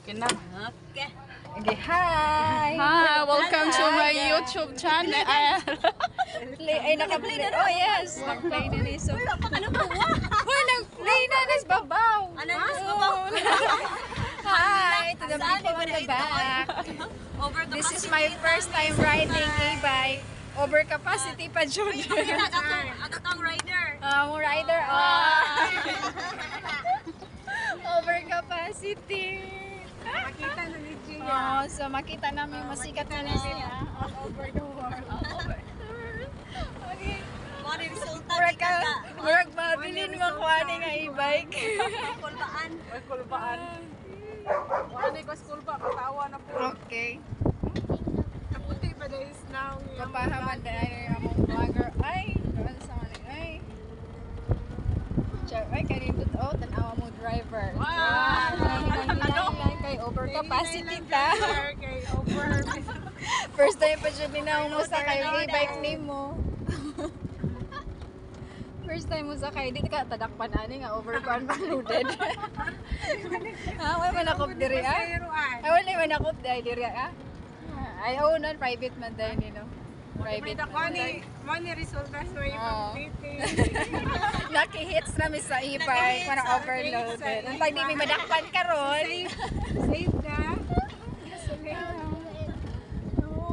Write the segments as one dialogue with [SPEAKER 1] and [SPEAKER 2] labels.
[SPEAKER 1] Okay na.
[SPEAKER 2] Okay.
[SPEAKER 3] Okay, hi!
[SPEAKER 1] Hi, welcome to my
[SPEAKER 3] Hi.
[SPEAKER 1] YouTube channel.
[SPEAKER 3] Ay, naka-play na. Oh, yes. Nag-play na rin. So,
[SPEAKER 2] Ano ba?
[SPEAKER 3] oh, nag-play na. Nas babaw.
[SPEAKER 2] Ano mas babaw?
[SPEAKER 3] Hi to the people on the back.
[SPEAKER 2] Over
[SPEAKER 3] This is my first time riding e-bike. Overcapacity pa, Jun.
[SPEAKER 2] Agatong rider.
[SPEAKER 3] Rider. Overcapacity.
[SPEAKER 1] Makita na ni Gia.
[SPEAKER 3] Oh, so makita namin masikat na siya. All over the world. Okay.
[SPEAKER 2] Mga resulta
[SPEAKER 3] Murag mabilin mo ko ani nga e-bike.
[SPEAKER 2] kulbaan.
[SPEAKER 1] May kulbaan. Wala ko school pa, katawa na po.
[SPEAKER 3] Okay.
[SPEAKER 1] Kaputi pa na is now.
[SPEAKER 3] Kapahaman na ay among vlogger. Ay, karon sa man ay. Ay, kanindot tanawa mo driver. Ano? Kay overcapacity ta.
[SPEAKER 1] Okay, over.
[SPEAKER 3] First time pa siya binaw mo sa kay e-bike nimo. First time mo sa kay di ka tadakpan ani nga overconfident. Wala man akop diri wala man akop diri Ay non private man dai ni no. Private.
[SPEAKER 1] Money resulta sa ipag-dating.
[SPEAKER 3] Naki-hits na mi sa e-bike para overloaded. Ang pag di mi madakpan karon.
[SPEAKER 1] Save na.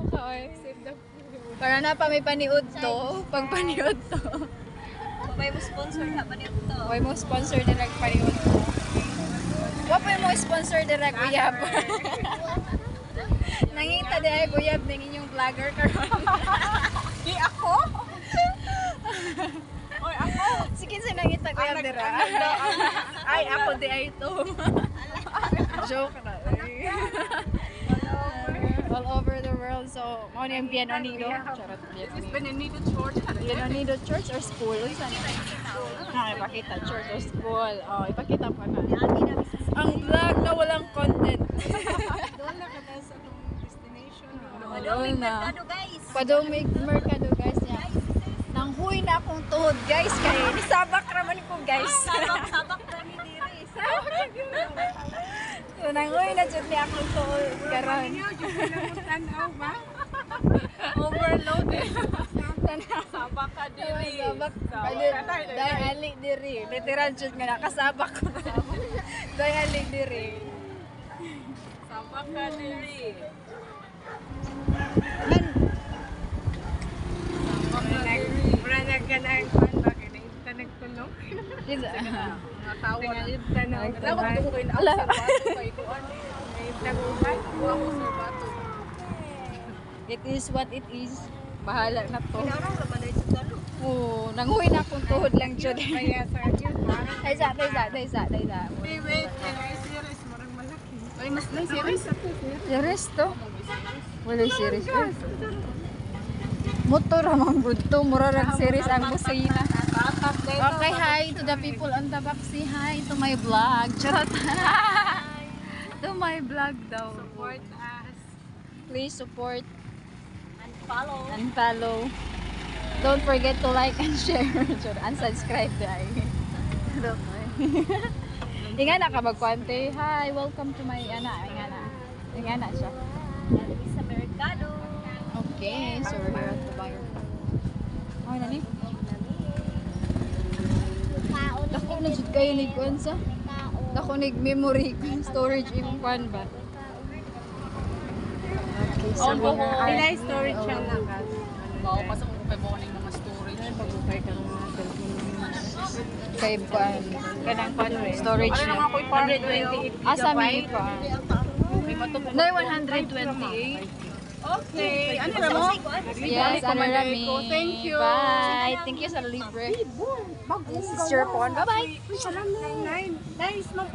[SPEAKER 3] Okay.
[SPEAKER 1] Save the food.
[SPEAKER 3] Para na pa may paniud to. Pag paniud to.
[SPEAKER 2] Babay mo sponsor na ba dito?
[SPEAKER 3] Huwag mo sponsor direct paniud to. Huwag mo sponsor direct uyab. Nangita direct uyab ng inyong vlogger karon.
[SPEAKER 1] Di ako? Oy, ako.
[SPEAKER 3] Sige sa nangita uyab dira. Ay ako di ay to. Joke na. All over the world. So, mo ni ang Bienvenido. Charot,
[SPEAKER 1] It's
[SPEAKER 3] Bienvenido.
[SPEAKER 1] been a needed short.
[SPEAKER 3] Bienvenido church or school? Uy, saan? Ipakita church or school. Oh, ipakita pa na. Ang vlog na walang content.
[SPEAKER 1] Doon na ka sa destination.
[SPEAKER 2] Madaming merkado guys.
[SPEAKER 3] Padomig merkado guys niya. Nanghuy na akong tuhod guys kay nisabak raman ko guys.
[SPEAKER 2] Sabak na ni diri.
[SPEAKER 3] So nanghuy na jud ni akong tuhod karon.
[SPEAKER 1] Inyo, yung pinamutanaw ba?
[SPEAKER 3] Overloaded.
[SPEAKER 1] Sabak ka diri.
[SPEAKER 3] Sabak. Dahil ali diri. Literal jud nga nakasabak ko. Dahil ali diri.
[SPEAKER 1] Sabak ka diri. Pranag ka na ang kwan ba? Kaya nagtulog. Mga tawa na. Alam ko kung kayo na ako sa bato. Kaya kuwan. May taguhan. Ako sa bato.
[SPEAKER 3] It is what it is. Bahala na to.
[SPEAKER 2] Pinarang na ba dito talo?
[SPEAKER 3] Oo, nanghuy na akong tuhod lang jud.
[SPEAKER 1] Kaya sa akin, parang...
[SPEAKER 3] Daysa.
[SPEAKER 1] Wait. May series. Marang malaki. Ay, mas may series ako.
[SPEAKER 3] Series to. Wala series. Motor amang good to. Mura rag series ang busina. Okay, hi to the people on the back. Say hi to my vlog. Charot. To my vlog daw.
[SPEAKER 1] Support us.
[SPEAKER 3] Please support
[SPEAKER 2] Follow.
[SPEAKER 3] and follow. Don't forget to like and share. And subscribe dahil. Ingana ka magkwante. Hi, welcome to my Ingana siya.
[SPEAKER 2] Dali sa merkado.
[SPEAKER 3] Okay, so we're here at the buyer. Oh, nani? Dako na jud kayo ni kuan sa. Dako nig memory storage imong kuan ba? Okay, so we're
[SPEAKER 1] Nilay storage siya na ka.
[SPEAKER 4] Wow, pasok ko kay morning mga storage.
[SPEAKER 1] Pag-upay ka ng mga
[SPEAKER 3] kay kuan.
[SPEAKER 1] kanang kwan
[SPEAKER 3] Storage
[SPEAKER 1] Ano
[SPEAKER 3] na.
[SPEAKER 1] naman ako'y 128
[SPEAKER 3] Asa may kuan?
[SPEAKER 1] Nay, 128. Okay. Ano na mo?
[SPEAKER 3] Yes, ano rami.
[SPEAKER 1] Thank you.
[SPEAKER 3] Bye. Thank you sa libre. This is your phone. Bye-bye.
[SPEAKER 1] Nice.